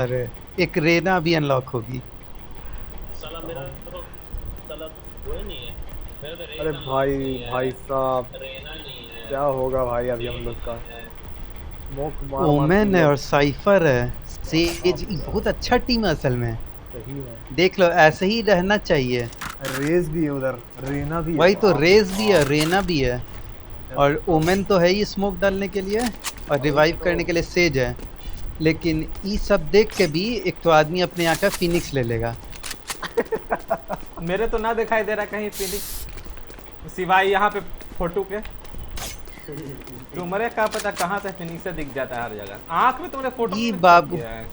अरे एक रेना भी अनलॉक होगी। साला मेरा तो साला वो ही नहीं है। मेरा तो अरे रेना अनलॉक भाई नहीं है, भाई साहब रेना नहीं है, क्या होगा भाई अभी हम ये लोग का। नहीं है। स्मोक मार मार के ओमेन है लोग और साइफर है। सेज बाप रे बहुत अच्छा टीम है असल में। सही में। देख लो ऐसे ही रहना चाहिए। रेस भी है उधर, रेना भी है, वही तो बाप रे रेस भी है बाप। रेना भी है। गजब और सब। ओमेन तो है ही स्मोक डालने के लिए और वही रिवाइव तो। करने के लिए सेज है। लेकिन ये सब देख के भी एक तो आदमी अपने यहाँ का फिनिक्स ले लेगा। मेरे तो ना दिखाई दे रहा कहीं फिनिक्स सिवाय यहाँ पे फोटो के। तुम्हारे क्या पता कहाँ से फिनिक्स दिख जाता है हर जगह। आंख में तुम्हारे फोटो ये में बाबू गया है।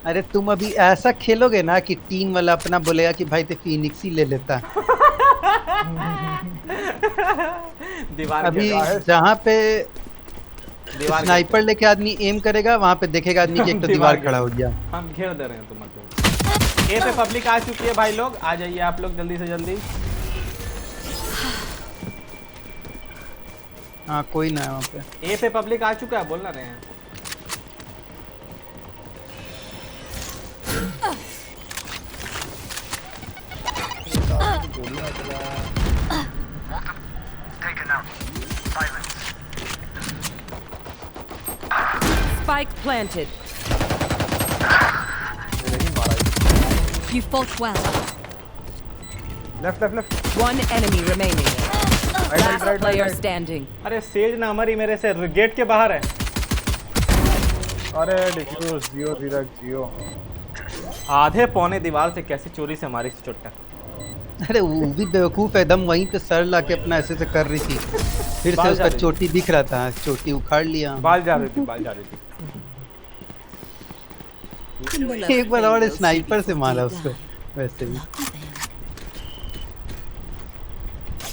अरे तुम अभी ऐसा खेलोगे ना कि टीम वाला अपना बोलेगा कि भाई ते फिनिक्स ही ले लेता। दीवार अभी घेर जहाँ पे दीवार स्नाइपर लेके आदमी एम करेगा वहाँ पे देखेगा आदमी कि एक तो दीवार खड़ा हो गया। हम घेर दे रहे हैं तुम्हारे। ए पे पब्लिक आ चुकी है भाई लोग, आ जाइए आप लोग जल्दी से जल्दी। हाँ कोई ना है वहाँ पे। ए पे पब्लिक आ चुका है, बोल ना रहे हैं। Spike planted. You fought well. Left left left. One enemy remaining. Last player standing. अरे सेज ना हमारी मेरे से गेट के बाहर है। अरे डिफ्यूज जियो धीरज जियो। आधे पौने दीवार से कैसे चोरी से हमारी चोटा। अरे वो भी बेवकूफ है, एकदम वहीं पे सर लाके अपना ऐसे से कर रही थी। फिर से उसका चोटी दिख रहा था, चोटी उखाड़ लिया। बाल जा रही थी, बाल जा रही थी। एक बार और स्नाइपर से मारा उसको वैसे भी।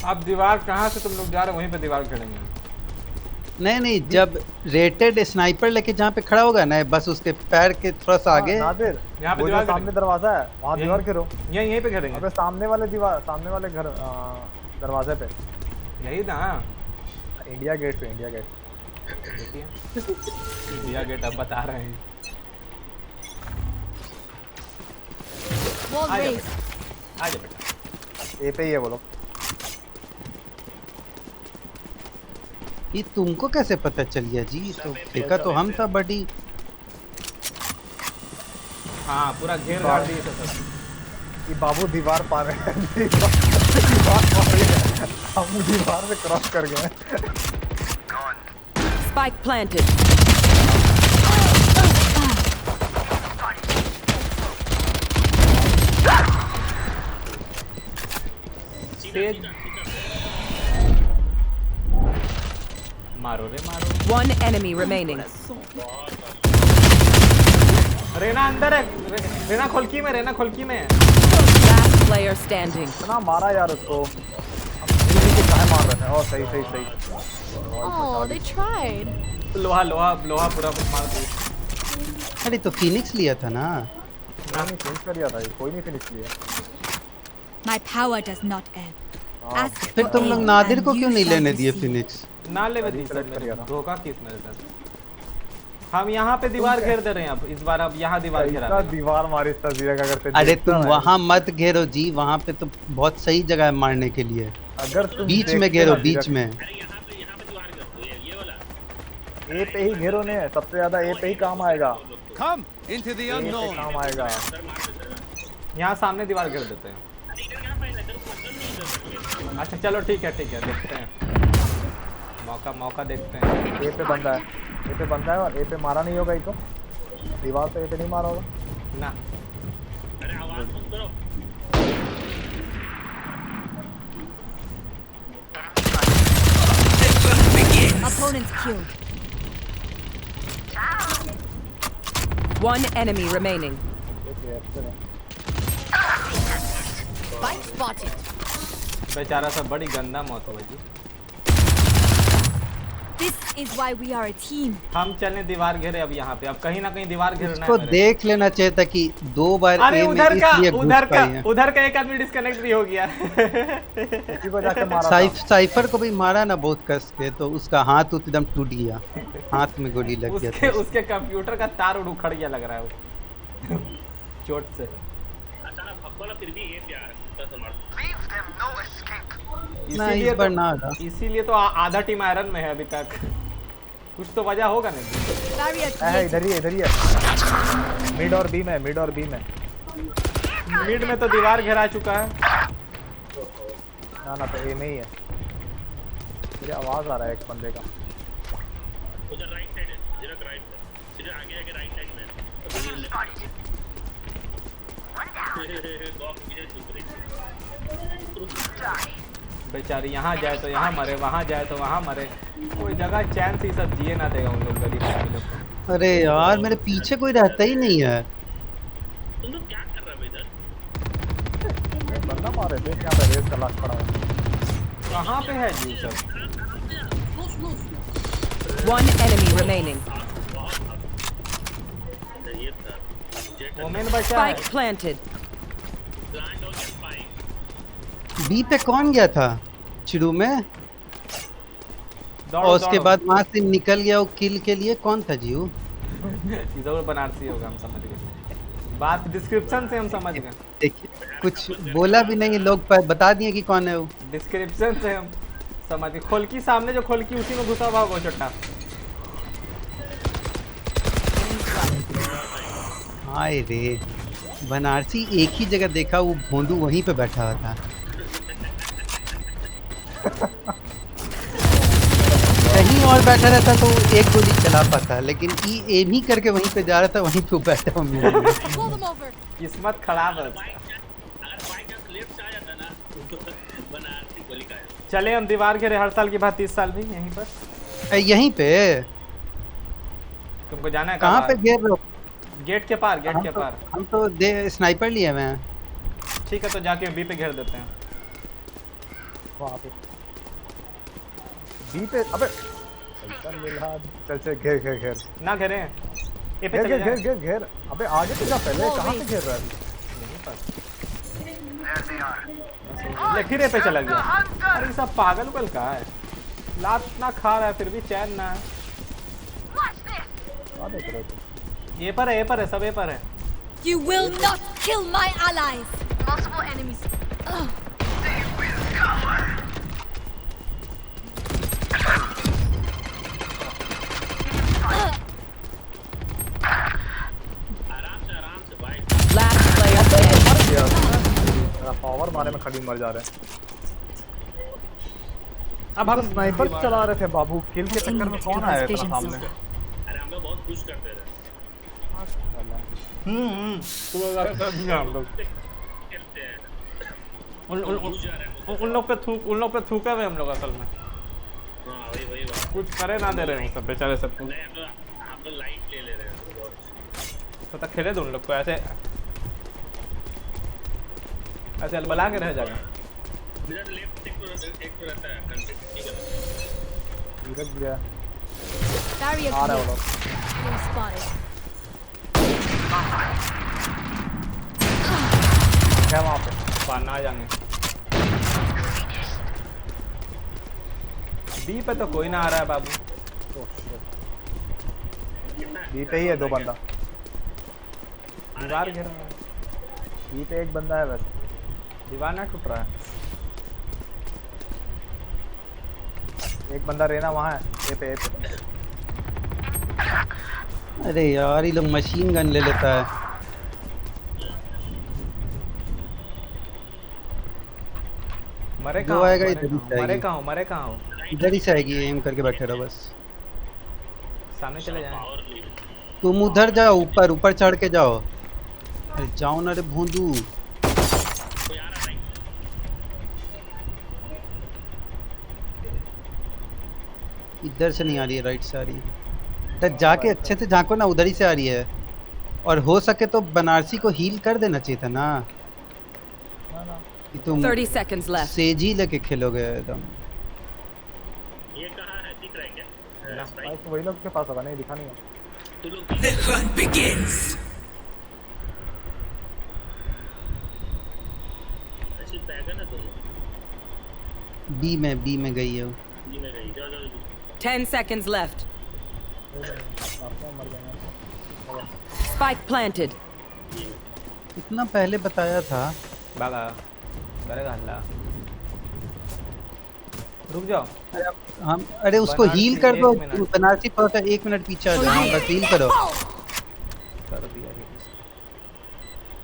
अब दीवार कहाँ से तुम लोग जा रहे हो, वहीं पे दीवार खड़ेंगे। नहीं नहीं, जब रेटेड स्नाइपर लेके जहाँ पे खड़ा होगा ना, बस उसके पैर के थोड़ा सा आगे नादिर यहाँ पे वो जो सामने दरवाजा है वहाँ दीवार गिरो। यहीं पे खड़ेंगे। अबे सामने वाले दीवार, सामने वाले घर दरवाजे पे। यही ना इंडिया गेट पे, इंडिया गेट। इंडिया गेट अब बता रहे हैं। आ जा बेटा। ए पे ही है बोलो। ये तुमको कैसे पता चल गया जी? तो देखा तो हम था बड़ी। हाँ पूरा घेर गाड़ दिए सब। ये बाबू दीवार पार है। दीवार पार है। हम दीवार से क्रॉस कर गए। Spike planted. मारो रे मारो। One enemy remaining. रेना अंदर है, रेना खोलकी में, रेना खोलकी में। Last player standing. इतना मारा यार उसको। हम कहाँ मार रहे थे? और सही सही सही। Oh, they tried. लोहा लोहा लोहा पूरा मार दिया। अरे तो फिनिक्स लिया था ना। नहीं फिनिश कर दिया था, कोई नहीं फिनिश लिया। My power does not ebb. Ask फिर for तुम लोग aid नादिर and को you क्यों नहीं shall लेने दिए receive. फिनिक्स? ना ले दी सर, मैंने धोखा किस मेरे साथ। हम यहाँ पे दीवार घेर दे रहे हैं अब, इस बार अब यहाँ दीवार घेरा रहे हैं। दीवार मारी इस तस्वीर का करते। अरे तुम वहाँ मत घेरो जी, वहाँ पे तो बहुत सही जगह है मारने के लिए। अगर तुम बीच में घेरो, बीच में। ए पे ही घेरो ने, सबसे ज्यादा ए पे ही काम आएगा। Come into the unknown. काम आएगा। यहाँ सामने दीवार घेर देते हैं। अच्छा चलो ठीक है देखते हैं, मौका देखते हैं। ए पे बंदा है, ए पे बंदा है और ए पे मारा नहीं होगा। ये तो दीवार पे ए पे नहीं मारा होगा ना। अरे आवाज बंद करो। Opponents killed. One enemy remaining. Spike spotted. बेचारा सब बड़ी गंदा मौत हुई जी। This is why we are a team. हम चलने दीवार घेरे अब यहाँ पे, अब कहीं ना कहीं दीवार घेरना इसको है। देख लेना चाहिए था कि 2 बार अरे ए में उधर इसलिए घुस पाई है। का एक आदमी डिस्कनेक्ट भी हो गया। इसी को जाके मारा था। साइफर को भी मारा ना बहुत कस के, तो उसका हाथ एकदम टूट गया, हाथ में गोली लग गया था। उसके कंप्यूटर का तार उखड़ गया लग रहा है वो। चोट से। अचानक भगवान फिर भी ये प्यार कसम मार। ना इस बार ना आगा। इसीलिए तो आधा टीम आयरन में है अभी तक। कुछ तो वजह होगा नहीं। Barrier है created. इधर ही है। मिड और बी में मिड में तो दीवार घेरा चुका है। ना तो ए में ही है। मुझे आवाज आ रहा है एक बंदे का। उधर राइट साइड है, जरा राइट है, सीधे आगे आगे राइट साइड में। बेचारी यहाँ जाए तो यहाँ मरे, वहाँ जाए तो वहाँ मरे। कोई जगह चैन से सब जिए ना देगा उन लोग गरीब आदमी लोग। अरे यार मेरे पीछे कोई रहता ही नहीं है। तुम लोग क्या कर रहे हो इधर? बंदा मारे देख यहाँ पे रेस का लाश पड़ा है। कहाँ पे है जी सब? One enemy remaining. ये था जेट ओमेन बचा है। Spike planted. प्लांट हो गया स्पाइक। बी पे कौन गया था शुरू में और उसके बाद वहां से निकल गया वो किल के लिए? कौन था जीव? जरूर बनारसी होगा, हम समझ गए। बात डिस्क्रिप्शन से हम समझ गए। देखिए कुछ बोला भी नहीं, लोग बता दिए कि कौन है वो। डिस्क्रिप्शन से हम समझ गए। खोलकी सामने जो खोलकी उसी में घुसा हुआ होगा चट्टा। हाय रे, बनारसी एक ही जगह देखा, वो भोंदू वहीं पे बैठा हुआ था। कहीं और बैठा रहता तो एक गोली चला पाता, लेकिन ई एम ही करके वहीं पे जा रहा था, वहीं पे बैठा हुआ मिला। Pull them over. किस्मत खराब है उसका। अगर बाइक चांस लेफ्ट से आ जाता ना बनारसी गोली का। चले हम दीवार के रिहर्सल के बाद 30 साल भी यहीं पर। यहीं पे तुमको जाना है कहाँ पे घेर रहे हो? गेट के पार, गेट के पार। हम तो स्नाइपर लिए हुए हैं। ठीक है तो जाके बी पे घेर देते हैं। वहाँ पे बी पे अबे चल मिला। चल घेर ना घेरे ए पे चले जाएं। घेर अबे आगे तो जा, पहले कहाँ से घेर रहा है? ले फिर ए पे चला गया। अरे ये सब पागल उगल का है। लात ना खा रहा है फिर भी चैन ना है। कहाँ देख रहे थे? ए पर है सब ए पर है। You will not kill my allies. Multiple enemies. आराम से भाई। Last player standing. मेरा पावर मारे में खड़ी मर जा रहे हैं। अब हम स्नाइपर चला रहे थे बाबू, किल के चक्कर में कौन आया था सामने? अरे हम लोग बहुत पुश करते रहे। हम लोग खेलते हैं। उन लोग पे थूके हुए हम लोग असल में। हाँ वही बात। कुछ करे ना दे रहे हैं सब बेचारे सब कुछ। नहीं हम लोग लाइट ले रहे हैं बहुत। तो तक खेले दो उन लोग को ऐसे अलबला के रह जाएगा। इधर लेफ्ट एक तो रहता है कंट्री इधर गया Barrier आ रहा है वो created. लोग। Being spotted. क्या वहाँ पे? पाना जाएंगे। बी पे तो कोई ना आ रहा है बाबू। बी पे ही है 2 बंदा। दीवार घेरा है। बी पे एक बंदा है वैसे। दीवार ना टूट रहा है। एक बंदा रहना वहाँ है ए पे। अरे यार ये लोग मशीन गन ले लेता है। मरे जो कहाँ आएगा हो? इधर ही से मरे आएगी। कहाँ हो? मरे कहाँ हो? इधर ही से आएगी, एम करके बैठे रहो बस। सामने चले जाएं। पावर ली। तुम उधर जाओ, ऊपर चढ़ के जाओ। अरे जाओ ना रे भोंदू। कोई आ रहा नहीं। इधर से नहीं आ रही है, राइट से आ रही है। तो जाके अच्छे से झांको ना, उधर ही से आ रही है। और हो सके तो बनारसी को हील कर देना चाहिए था ना, कि तुम 30 seconds left. सेजी लेके खेलोगे एकदम। ये कहाँ है? दिख रहा है क्या? भाई तो वही लोग के पास होगा, नहीं दिखा नहीं है। तू लोग ऐसी पैगन है दोनों। बी में गई है वो। जी में गई। जाओ 10 seconds left. मर जाएंगे। Spike planted. इतना पहले बताया था। भागा करेगा हल्ला। रुक जाओ। हम अरे उसको बनारसी हील कर 1 दो। मिनट। बनारसी थोड़ा सा 1 मिनट पीछे आ जाओ। हाँ, बस हील करो। कर दिया ये।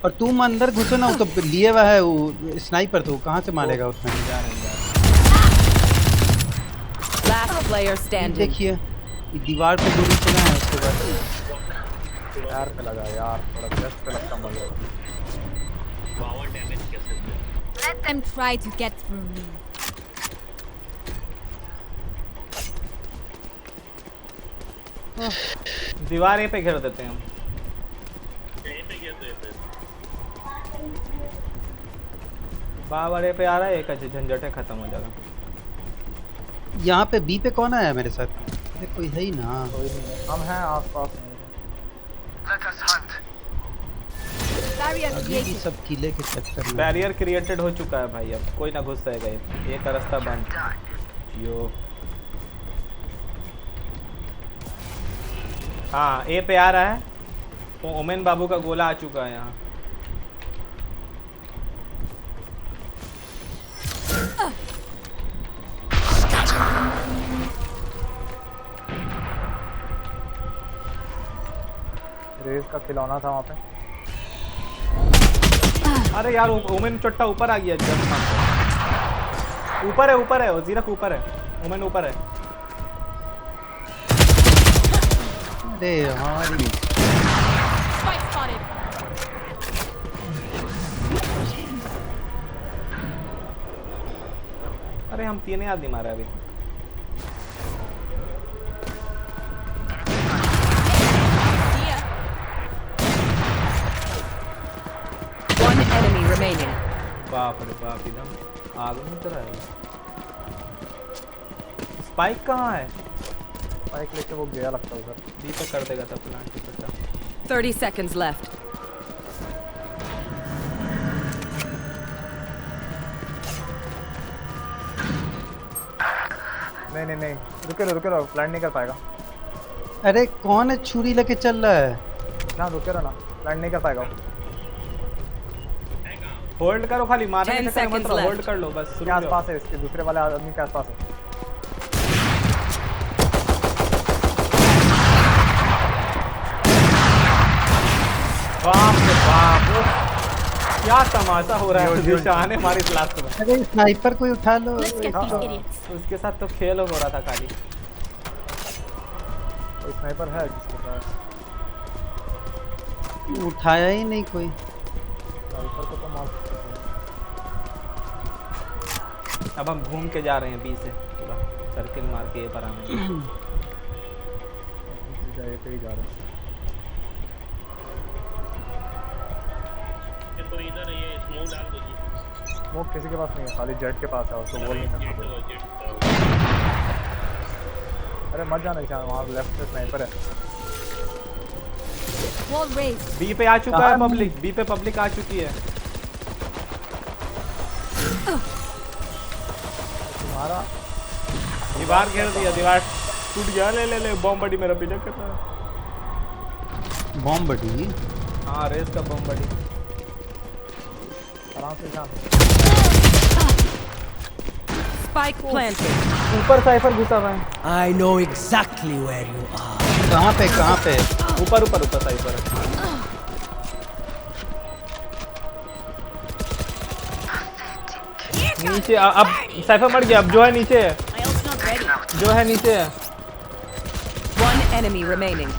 और तुम अंदर घुसो ना, वो तो लिए हुआ है वो स्नाइपर, तो कहाँ से मारेगा उसमें? जा रहे हैं। Last player standing. देखिए ये दीवार पे गोली चला है, उसके बाद यार पे लगा यार, थोड़ा चेस्ट पे लगता मुझे। पावर डैमेज कैसे दे? Let them try to get through me. दीवार ये पे घेर देते हैं हम। यहीं पे गिर रहे थे। बाबा पे आ रहा है, एक झंझटे खत्म हो जाएगा। यहाँ पे बी पे कौन आया मेरे साथ? अरे कोई है ही ना। कोई नहीं है, हम हैं आसपास में। Barrier अभी भी created. सब किले के चक्कर में। बैरियर क्रिएटेड हो चुका है भाई, अब कोई ना घुस जाएगा। ये का रास्ता बंद। यो हाँ ए पे आ रहा है। ओमेन बाबू का गोला आ चुका है यहाँ। रेस का खिलौना था वहाँ पे। अरे यार ओमेन चट्टा ऊपर आ गया। ऊपर है वो जीरक ऊपर है। ओमेन ऊपर है। अरे यार Spike spotted. अरे हम 3 आदमी मारा अभी। Here. One enemy remaining. बाप रे बाप, एकदम आग में उतर है। स्पाइक कहाँ है? बाइक लेके वो गया लगता है उधर। बी पे कर देगा तब प्लांट की पता। 30 seconds left. नहीं रुके रहो, प्लान नहीं कर पाएगा अरे कौन है छुरी लेके चल रहा है? ना, रुके रहो ना, प्लान नहीं कर पाएगा वो। होल्ड करो, खाली मारने 10 के चक्कर में मत seconds रहो, left. होल्ड कर लो बस। इसके आसपास है, इसके दूसरे वाले आदमी के आसपास है। बाप रे बाप, उफ, क्या तमाशा हो रहा है। निशाने हमारी क्लास में। अरे स्नाइपर कोई उठा लो। Let's get these idiots. उसके साथ तो खेल हो रहा था खाली। कोई स्नाइपर है जिसके पास? उठाया ही नहीं कोई। स्नाइपर को तो मार सकते हैं। अब हम घूम के जा रहे हैं बी से, पूरा सर्किल मार के ए पर आने। सीधा ए पे ही जा रहे हैं। तो इधर ये स्मोक डाल दो जी। स्मोक किसी के पास नहीं है, खाली जेट के पास है, उसको बोल नहीं सकता। अरे मत जाना चाह, वहाँ लेफ्ट पे स्नाइपर है। Wall raised. बी पे आ चुका है पब्लिक, बी पे पब्लिक आ चुकी है। तुम्हारा दीवार घेर दिया, दीवार टूट गया। ले बॉम्ब बड़ी मेरा पीछा कर रहा है। बॉम्ब बटी। हाँ रेस का बॉम्ब बड़ी। आराम से जान। Spike planted. ऊपर साइफर घुसा हुआ है। I know exactly where you are. कहाँ पे? ऊपर साइफर है। नीचे अब साइफर मर गया। अब जो है नीचे है, My ult's not ready. जो है नीचे है। One enemy remaining.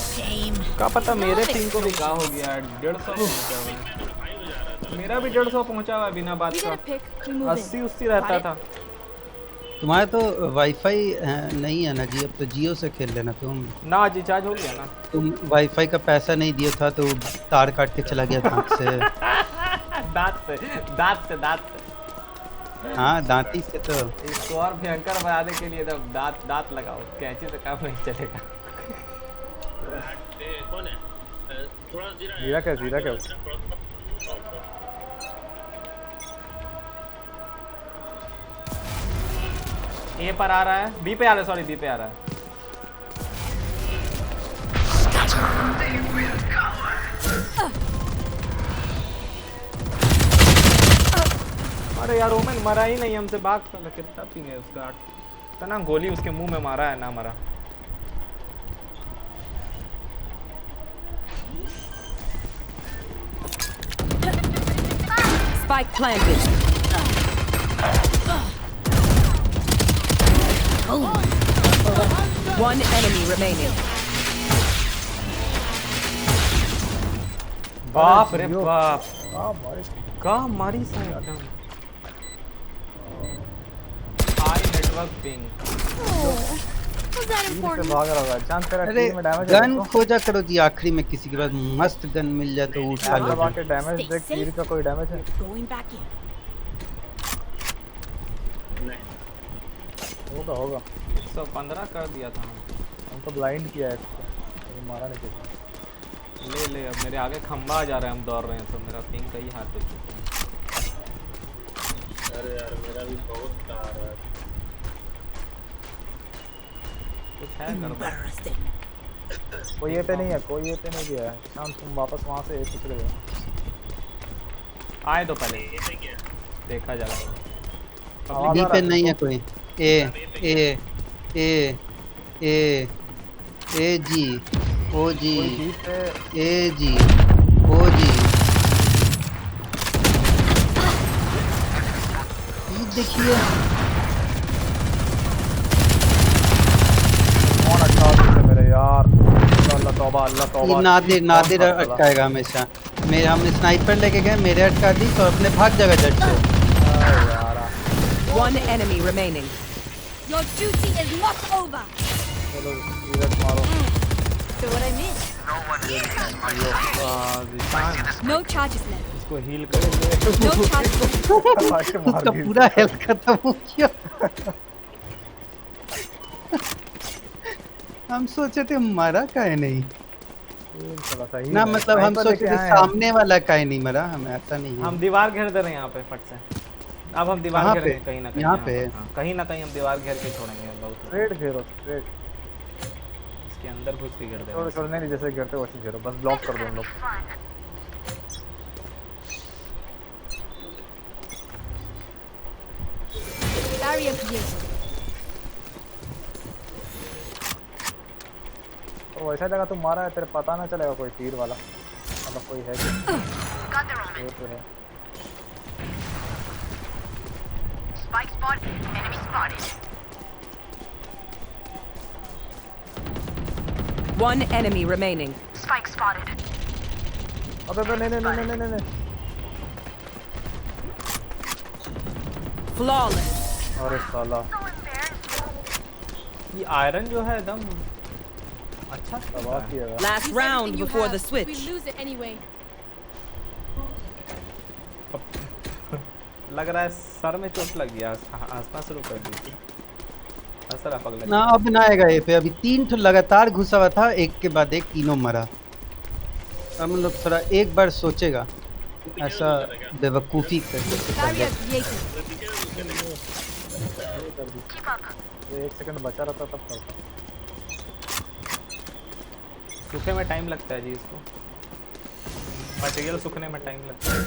Shame. क्या पता मेरे टीम को भी क्या हो गया। 150 पहुंचा हुआ है। मेरा भी 150 पहुंचा हुआ है बिना बात We का। get a pick. We move in. 80 रहता था। तुम्हारा तो वाईफाई नहीं है ना जी? अब तो जियो से खेल लेना तुम। ना रिचार्ज हो गया ना। तुम वाईफाई का पैसा नहीं दिया था तो तार काट के चला गया दांत से। दांत से। हाँ दांती से तो। इसको और भयंकर बनाने के लिए तो दांत लगाओ, कैंची से काम नहीं चलेगा। कौन है? थोड़ा जीरा क्या ए पर आ रहा है, बी पे आ रहा है, सॉरी बी पे आ रहा है। अरे यार ओमेन मरा ही नहीं हमसे, भाग साला, कितना पिंग है उसका। इतना गोली उसके मुंह में मारा है ना मरा। Spike planted. One enemy remaining. बाप रे बाप, हाँ भाई का मारी सा एकदम। High network ping. Was that से important? भाग रहा होगा। चांद तेरा अरे टीम में डैमेज गन खोजा करो जी, आखिरी में किसी के पास मस्त गन मिल जाए तो उठा लो। दबा के डैमेज देख, तीर का कोई डैमेज है? Going back in. होगा होगा, 115 कर दिया था। हमको ब्लाइंड किया है इसको, अभी मारा नहीं किसी। ले ले, अब मेरे आगे खंबा आ जा रहा है, हम दौड़ रहे हैं तो मेरा पिंग कहीं हाथ पे चुका है। अरे यार मेरा भी बहुत कार है। कुछ है कर दो। कोई ये पे नहीं है, कोई ये पे नहीं गया है। शाम तुम वापस वहाँ से एक चले जाओ। आए तो पहले ये पे क्या? देखा जाएगा। आवाज बी आ पे रहा है? नहीं है कोई। ए ए ए ए ए जी ओ जी कोई बी पे ए जी ओ जी। ये देखिए कौन अटका दिया मेरे यार। अल्लाह तौबा, अल्लाह तौबा। ये नादिर कौन नादिर फंसा था? अटकाएगा हमेशा। मेरे हम स्नाइपर लेके गए, मेरे अटका दी तो अपने भाग जाएगा झट से। अरे यार One enemy remaining. Your duty is not over. चलो इधर मारो। So what I missed? No charges left. इसको हील करो। No charges left. आके मार उसका दी। पूरा हेल्थ खत्म हो गया। हम सोचे थे मरा काहे नहीं चला सही ना, है। मतलब हम स्नाइपर सोचे लेके थे आए हैं। सामने वाला काहे नहीं मरा, हमें ऐसा नहीं है। हम दीवार घेर दे रहे हैं यहाँ पे फट से। अब हम दीवार कहाँ घेर पे? रहे हैं कहीं ना कहीं। यहाँ पे? हाँ, कहीं ना कहीं हम दीवार घेर के छोड़ेंगे बहुत। स्ट्रेट घेरो, स्ट्रेट। इसके अंदर घुस के घेर दे छोड़ छोड़, नहीं जैसे गिरते वैसे घेरो, बस ब्लॉक कर दो उन लोग। Barrier created. तो वैसा जगह तुम मारा है, तेरे पता ना चलेगा कोई तीर वाला, मतलब कोई है कि ये तो है। Spike spot, enemy spotted. One enemy remaining. Spike spotted. अबे नहीं नहीं नहीं नहीं नहीं। Flawless. अरे साला ये आयरन जो है एकदम अच्छा तबाह किया है। Last Use round everything you before have. the switch. We lose it anyway. लग रहा है सर में चोट लग गया, हंसना शुरू कर दी। हंस रहा पगला। ना अब ना आएगा ये पे, अभी 3 ठो लगातार घुसा हुआ था, एक के बाद एक तीनों मरा। हम लोग थोड़ा एक बार सोचेगा, ऐसा बेवकूफ़ी कर Barrier created. ये 1 सेकंड बचा रहता तब करता। सूखे में टाइम लगता है जी इसको, मटेरियल सूखने में टाइम लगता है।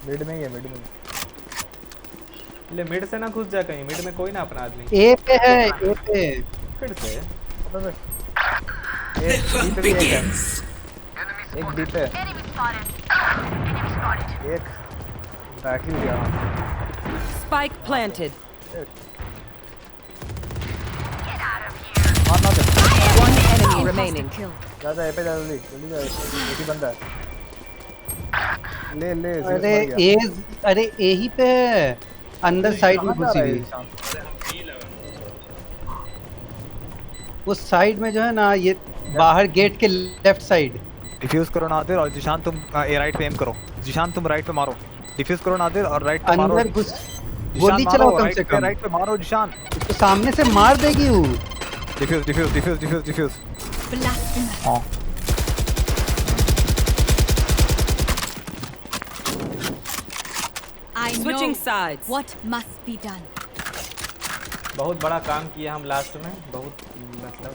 मिड में ही है, मिड में। ले मिड से ना घुस जा कहीं, मिड में कोई ना अपना आदमी। ए पे है, ए पे। फिर से अबे एक डी पे भी एक है। एक डी पे Enemy spotted. Enemy spotted. एक बैक ही गया। Spike planted. Get out of here. मारना दे। One enemy remaining. Kill. जा जा, ए पे जा, जल्दी जल्दी जा। एक ही बंदा है। ले ले जीरो अरे मर गया। अरे ए ही पे है, अंदर साइड में कहाँ जा घुसी रहा है हुई। इंसान? उस साइड में जो है ना, ये बाहर गेट के लेफ्ट साइड। डिफ्यूज करो नादिर, और जिशान तुम ए राइट पे एम करो। जिशान तुम राइट पे मारो, डिफ्यूज करो नादिर और राइट पे मारो। अंदर घुस, जिशान गोली मारो, चलाओ कम राइट से पे, कम। राइट पे मारो जिशान। तो सामने से मार देगी वो। Defuse defuse defuse defuse defuse. Blasphemous. हां I know Switching sides. what must be done. बहुत बड़ा काम किया हम लास्ट में, बहुत मतलब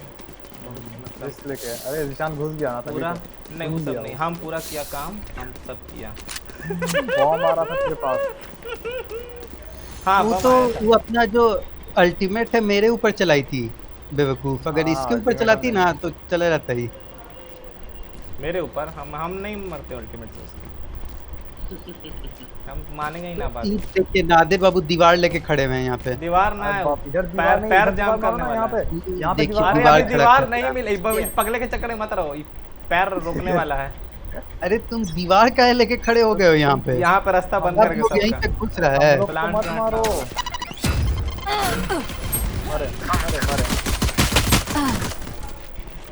रिस्क लेके। अरे जिशान घुस गया ना पूरा तभी नहीं, वो सब नहीं, हम पूरा किया काम, हम सब किया। बॉम्ब आ रहा था तेरे पास। हाँ वो बम तो आया था। वो अपना जो अल्टीमेट है मेरे ऊपर चलाई थी बेवकूफ। अगर हाँ, इसके ऊपर ultimate चलाती हमने। ना तो चला रहता ही। मेरे ऊपर हम नहीं मरते अल्टीमेट से उसके। हम मानेंगे ही ना बात। ईद देखिए नादिर बाबू दीवार लेके खड़े हुए हैं यहाँ पे। दीवार ना है, बाप, इधर दीवार पैर नहीं, पैर इधर जाम दीवार करने मारो ना, वाला है। यहाँ पे देखिए दीवार। अरे दीवार अभी खड़ा दीवार कर नहीं रहा मिले, पगले के चक्कर में मत रहो, ये पैर रोकने वाला है। है। अरे तुम दीवार काहे लेके खड़े हो गए हो यहाँ पे? यहाँ पे रास्ता बंद अब करके लोग यहीं सबका। पे घुस रहा है। लोग को प्लांट मत प्लांट मारो। मरे मरे मरे।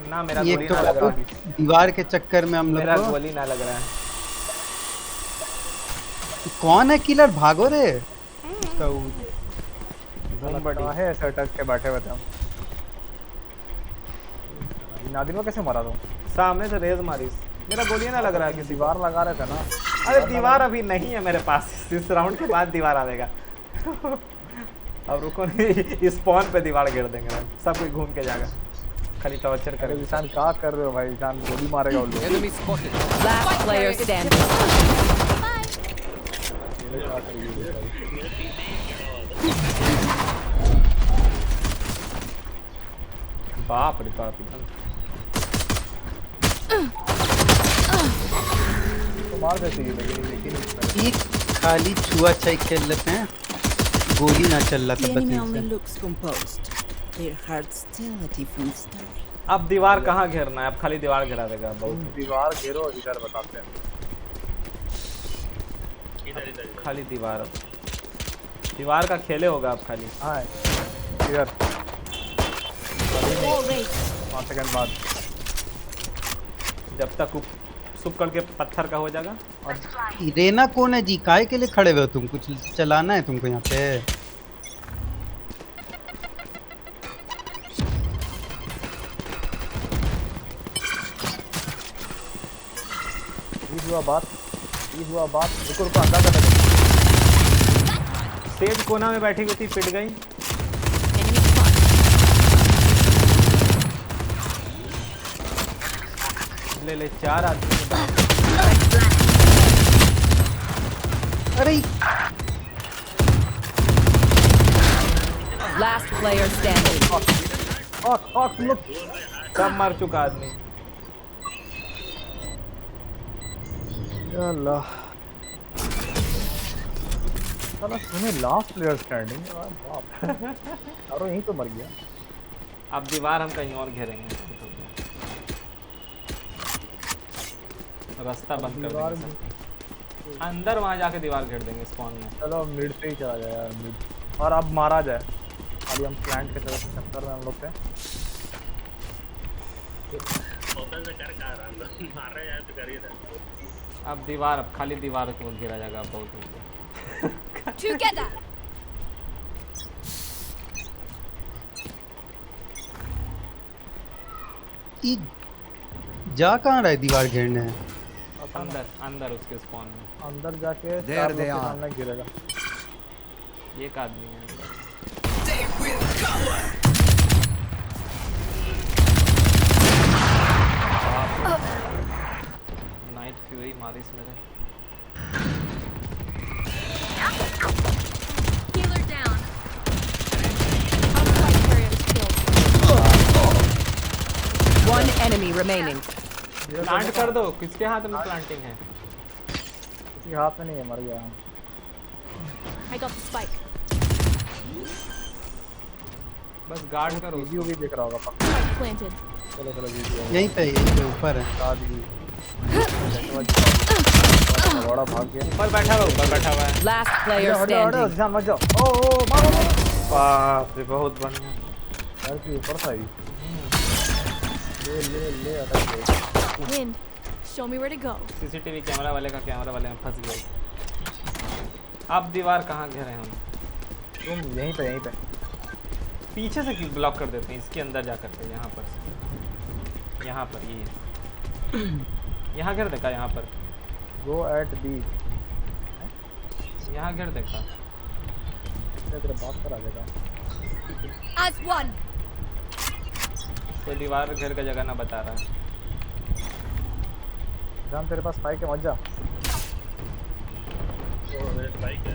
ना मेरा ये गोली तो ना लग रहा है, दीवार के चक्कर में हम मेरा लोग को। गोली ना लग रहा है। कौन है किलर? भागो रे। उसका बूम बड़ी कहाँ है ऐसे अटक के बैठे हुए थे हम। नादिर में कैसे मारा तुम? सामने से रेज मारी, मेरा गोली ना लग रहा है किसी को। दीवार लगा रहे थे ना। अरे दीवार अभी नहीं है मेरे पास, इस राउंड के बाद दीवार आएगा। अब रुको नहीं, स्पॉन पे दीवार घेर देंगे हम, सब कोई घूम के जाएगा, खाली टॉर्चर अरे करेंगे। जिशान क्या कर रहे हो भाई? जिशान गोली मारेगा उन लोग। Last player standing. ये क्या कर रही है भाई? बाप रे बाप, एकदम तो मार देती है लेकिन नहीं। एक खाली छुआ छाई खेल लेते हैं, गोली ना चल रहा The था बस enemy only इनसे। looks composed. Their hearts tell a different story. अब दीवार कहाँ घेरना है? अब खाली दीवार घेरा देगा तुम बहुत, दीवार घेरो, इधर बताते हैं। इधर इधर खाली दीवार। अब दीवार का खेले होगा अब खाली। हाँ इधर 5 सेकंड बाद। जब तक सुख करके पत्थर का हो जाएगा। Let's fly. रेना कौन है जी? काहे के लिए खड़े हुए हो तुम? कुछ चलाना है तुमको यहाँ पे? ईद हुआ बात। रुको रुको, अंदर कर दे। सेज कोना में बैठी हुई थी, पिट गई। Enemy spotted. ले 4 आदमी के बाद। अरे Last player standing. तुम लोग सब मर चुका आदमी। या अल्लाह। साला सुने लास्ट प्लेयर स्टैंडिंग। बाप यारो यहीं तो मर गया। अब दीवार हम कहीं और घेरेंगे, रास्ता बंद कर दीवार देंगे सब। अंदर वहां जाके दीवार घेर देंगे स्पॉन में। चलो मिड से ही चला जाए यार, मिड। और अब मारा जाए। अभी हम प्लांट के तरफ चक्कर में हम लोग थे। ओपन से कर रहा है, मार रहा है तो कर ही रहा। अब दीवार, अब खाली दीवार को घेरा जाएगा, अब बहुत हो गया। Together. ई जा कहाँ रहा है दीवार घेरने? अंदर अंदर उसके स्पॉन में अंदर जाके There चार लोग they के are. सामने गिरेगा। एक आदमी है अंदर। नाइट फ्यूरी मारी इसमें। Healer down. Outside carrier is killed. One enemy remaining. Plant कर दो, किसके हाथ में प्लांटिंग है? किसी हाथ में नहीं है, मर गया हम। I got the spike. बस गार्ड करो। वीडियो भी देख रहा होगा पक्का। Spike planted. चलो चलो वीडियो यहीं पे ऊपर है। शादी। बड़ा भाग गया। ऊपर बैठा हुआ, ऊपर बैठा हुआ है। Last player हटो हटो, standing. ध्यान मत जाओ। ओ मारो मारो। बाप रे, बहुत बढ़िया। यार के ऊपर था ही। ले अटक गए। Wind. Show me where to go. CCTV camera वाले का कैमरा वाले में फंस गया। अब दीवार कहाँ घेरे हम? तुम यहीं पे। पीछे से ब्लॉक कर देते हैं, इसके अंदर जा करके। यहाँ पर से, यहाँ पर ये यहाँ घेर देखा, यहाँ पर। Go at B. यहाँ घेर देखा तेरे बात पर आ जाएगा। As one. कोई दीवार घेर का जगह ना बता रहा है। जान तेरे पास स्पाइक है, मत जा। मेरे स्पाइक है,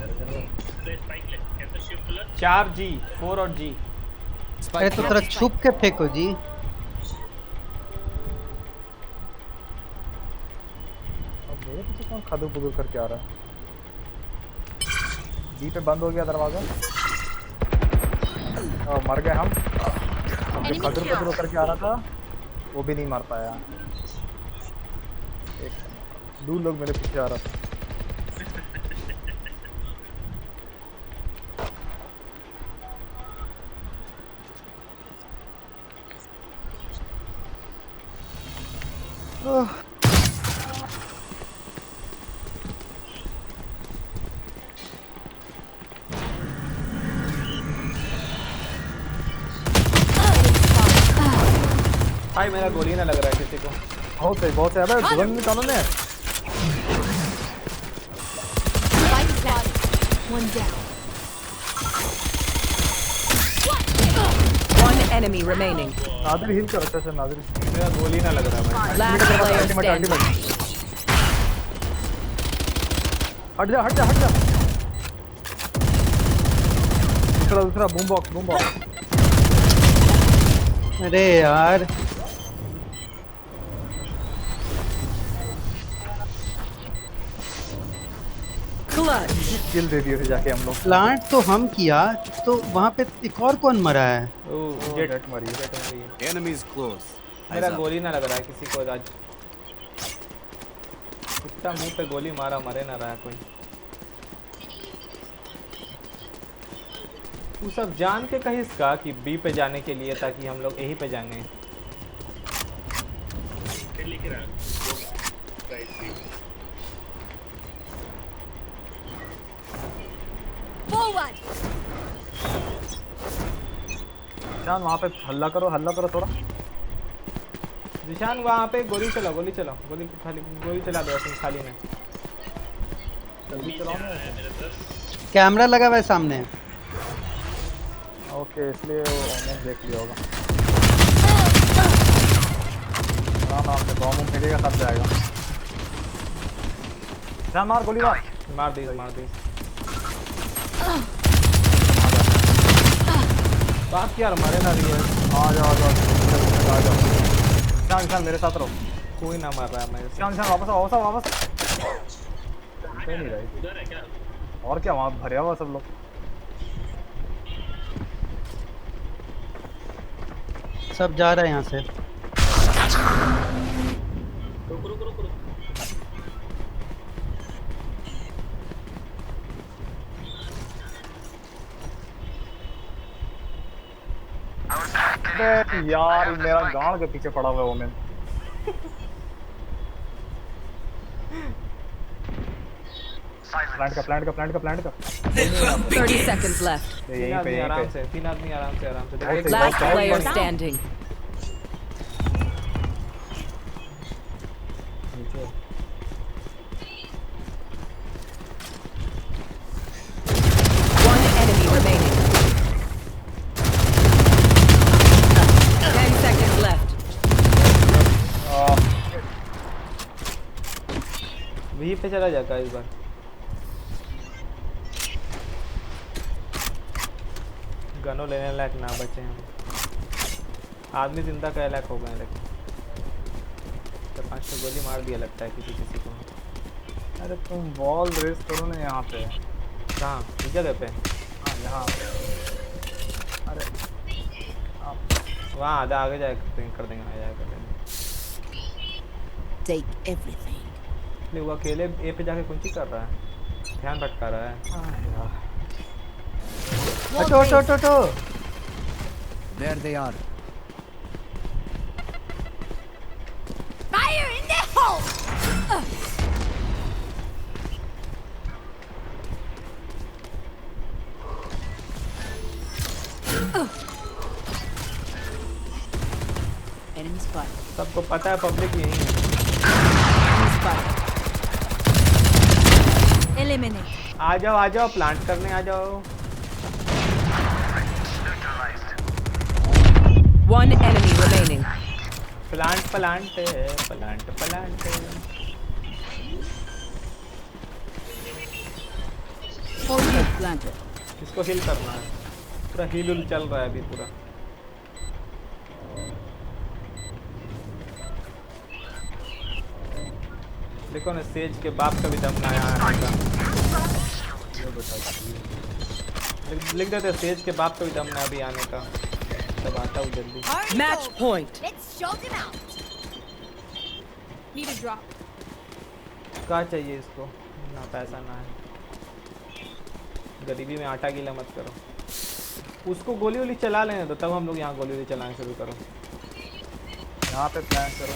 ले स्पाइक ले। कैसे शिफ्ट कलर? 4G 4 और G। अरे तो थोड़ा छुप के फेंको जी। अब मेरे पीछे कौन खादू पुदू करके आ रहा है? बी पे बंद हो गया दरवाजा। मर गए हम। अब जो खादू पुदू करके आ रहा था वो भी नहीं मार पाया। दो लोग मेरे पीछे आ रहा था। भाई मेरा गोली ना लग रहा है किसी को। बहुत से अबे ड्रोन कौन है? Spike planted. One down. One enemy remaining. Nadir heal कर अच्छा से नादिर। मेरा गोली ना लग रहा है भाई। Last player standing. हट जा। दूसरा बूम बॉक्स। अरे यार Clutch. किल दे दिए थे जाके हम लोग। प्लांट तो हम किया, तो वहाँ पे एक और कौन मरा है? जेट मरी है। Enemies close. मेरा गोली ना लग रहा है किसी को आज। इतना मुंह पे गोली मारा मरे ना रहा है कोई। तू सब जान के कहीं इसका कि बी पे जाने के लिए ताकि हम लोग यहीं पे जाएंगे। फिर लिख रहा है राइट बी। Forward. जान वहाँ पे हल्ला करो थोड़ा। निशान वहाँ पे गोली चलाओ गोली चला दो तुम खाली में। जल्दी चलाओ ना। कैमरा लगा हुआ है सामने। ओके इसलिए वो देख लिया होगा। आराम से बॉम्ब फेंकेगा सब जाएगा। जान मार गोली मार दी। बात क्या मरे ना रही है। आ जाओ जान मेरे साथ रहो। कोई ना मार रहा है मेरे से। जान वापस नहीं रही। उधर है क्या? और क्या वहाँ भरे हुआ सब लोग। सब जा रहे हैं यहाँ से। रुक। यार मेरा गांड के पीछे पड़ा हुआ है ओमेन। प्लांट का 30 seconds left. यहीं पे तीन आदमी आराम से Last player standing. One enemy remaining. 10 seconds left. वहीं पे चला जाता इस बार। गनों लेने लायक ना बचे हम। आदमी जिंदा का लायक हो गए लेकिन तो 5 तो गोली मार दिया लगता है किसी को। अरे तुम वॉल रेस करो ना यहाँ पे। कहाँ इस जगह पे? हाँ यहाँ। अरे वहाँ आधा आगे जाए कर देंगे आ जाए कर देंगे। Take everything. वो अकेले ए पे जाके कुंची कर रहा है, ध्यान भटका रहा है। हटो। There they are. Fire in the hole! Enemy spotted. सबको पता है पब्लिक यही है। Enemy spotted. Eliminate. आ जाओ प्लांट करने आ जाओ। One enemy remaining. Plant Planted. इसको हील करना है, पूरा हील चल रहा है अभी पूरा। देखो ना सेज के बाप का भी दम ना आया है। लिख देते सेज के बाप का भी दम ना अभी आने का, तब आता हूँ जल्दी। Match point. Let's show them out. Need a drop. क्या चाहिए इसको? ना पैसा ना है, गरीबी में आटा गीला मत करो। उसको गोली वोली चला लेने दो, तब हम लोग यहाँ गोली वोली चलाना शुरू करो। यहाँ पे प्लान करो,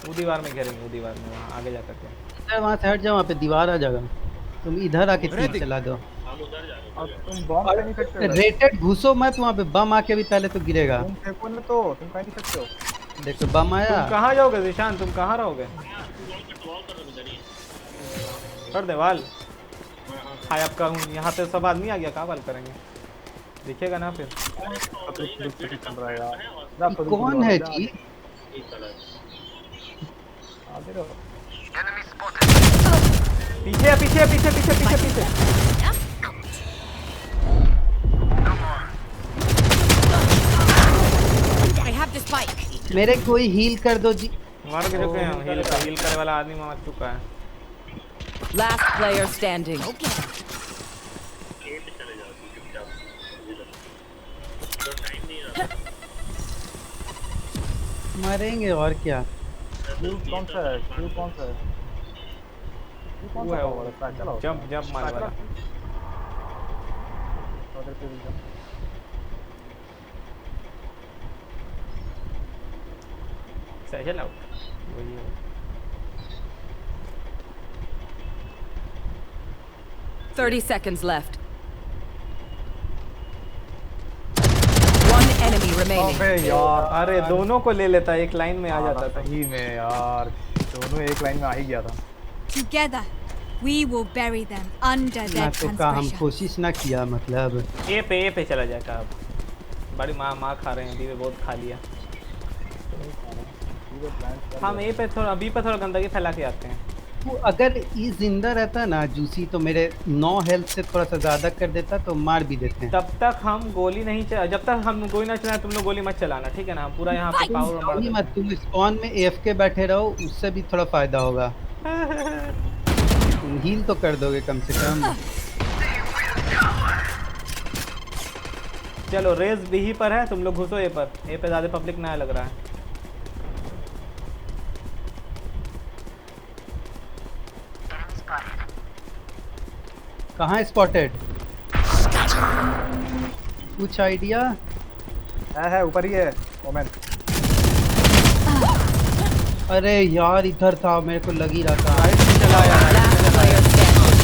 वो दीवार में घेरेंगे, वो दीवार में वहाँ आगे जा करके। वहाँ से हट जाओ, वहाँ पे दीवार आ जाएगा, तुम इधर आके तीर चला दो। हम उधर जा रहे हैं। अब तुम बॉम्ब पे नहीं सकते हो। रेटेड घुसो मत वहाँ पे, बम आके भी पहले तो गिरेगा। तुम फेंको ना तो तुम कहीं नहीं सकते हो। देखो बम आया। तुम कहाँ जाओगे जिशान, तुम कहाँ रहोगे? वॉल कर दो इधर ही। कर दे वाल। हाय आपका हूँ यहाँ पे, सब आदमी आ गया, कहाँ वाल करेंगे? दिखेगा ना फिर। चल रहा है यार। कौन है जी? आगे रहो। पीछे पीछे पीछे पीछे पीछे पीछे। I have the spike. मेरे कोई हील कर दो जी। मार के चुके हैं, हील करने वाला आदमी मार चुका है। Last player standing. ए पे चले जाओ चुपचाप, तो टाइम नहीं रहा। मरेंगे और क्या। कौन सा है? कौन सा है? वो है वो, चलो जंप मारने वाला। उधर पे भी jump। सही आउट वही है। 30 seconds left. One enemy remaining. अबे यार, अरे दोनों को ले लेता, एक लाइन में आ जाता था। सही में यार, दोनों एक लाइन में आ ही गया था। Together, we will bury them under ना their तो का हम transgression. कोशिश ना किया, मतलब ए पे चला जाएगा अब। बड़ी माँ खा रहे हैं, अभी बहुत खा लिया। हम ए पे थोड़ा, बी पे थोड़ा गंदगी फैला के आते हैं। वो अगर ये जिंदा रहता ना जूसी, तो मेरे 9 हेल्थ से थोड़ा सा ज्यादा कर देता तो मार भी देते हैं। तब तक हम गोली नहीं जब तक हम गोली ना चलाएं, तुम लोग गोली मत चलाना, ठीक है ना? हम पूरा यहाँ पे पावर बढ़ा देते मत, तुम स्पॉन में AFK बैठे रहो, उससे भी थोड़ा फायदा होगा। हील तो कर दोगे कम से कम। चलो रेस बी पर है, तुम लोग घुसो ए पर। ए पे ज्यादा पब्लिक ना लग रहा है। कहाँ स्पॉटेड? कुछ आइडिया? है ऊपर ही है ओमेन। अरे यार इधर था, मेरे को लग ही रहा था। Last player standing.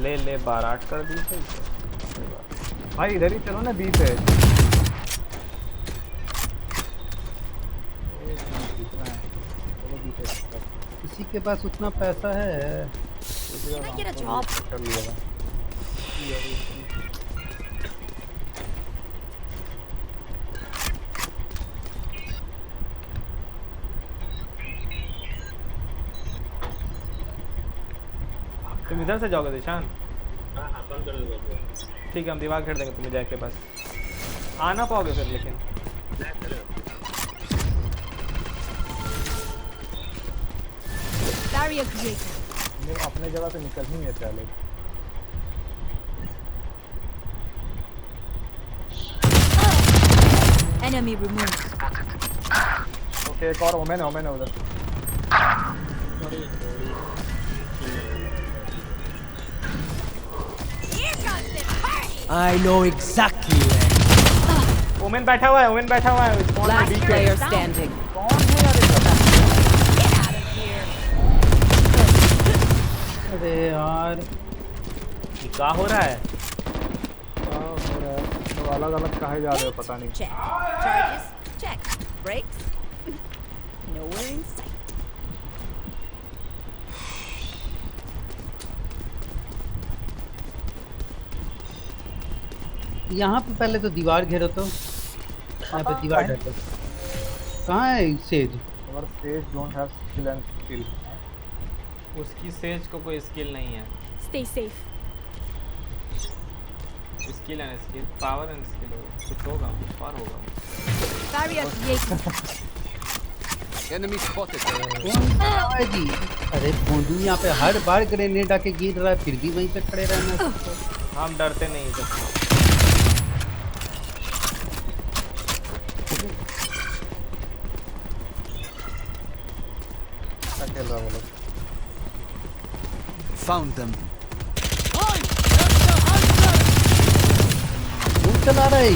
ले 12-8 कर दी थे। भाई इधर ही चलो ना, 20 है। किसी के पास उतना पैसा है? Can I get a job? कर लिया। तुम इधर से जाओगे निशान? हाँ बंद कर दो। ठीक है, हम दीवार घेर देंगे तुम्हें जाके, बस आ ना पाओगे फिर। लेकिन Barrier created. अपने जगह से निकल ही नहीं पहले। Enemy removed. ओके, एक और ओमेन है उधर। Here comes the party. I know exactly where. Omen बैठा हुआ है। spawn में Last बीच में। player standing. Get out of here. अरे यार क्या हो रहा है? तो अलग अलग कहे जा रहे हो पता नहीं। Check. Charges. Check. Brakes. Nowhere in sight. यहाँ पे पहले तो दीवार घेरो तो यहाँ पे दीवार ढको। कहाँ है सेज? और says don't have skill and skill. उसकी सेज को कोई स्किल नहीं है। Stay safe. Skill and skill, power and skill होगा, कुछ होगा, कुछ और होगा। Barrier created. Enemy spotted. जी अरे फोंडू यहाँ पे हर बार ग्रेनेड आके गिर रहा है फिर भी वहीं पे खड़े रहना है। हम डरते नहीं जब खेल रहा है वो लोग। Found them. वो चला रहा है।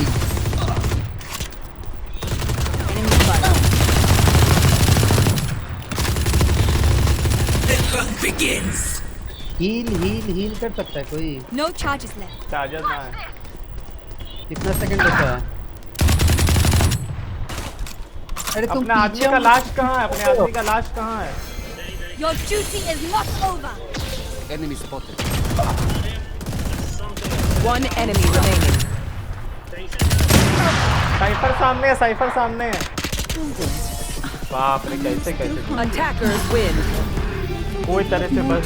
Enemy spotted. हील कर सकता है कोई? No charges left. चार्जर ना है। कितना सेकंड बचा है? अरे तुम अपने आदमी पीछे का हो। लाश कहाँ है? अपने आदमी का लाश कहाँ है? Your duty is not over. Enemy spotted. One enemy remaining. Cipher सामने है, साइफर सामने है। बाप रे कैसे कैसे Attackers win. कोई तरह से बस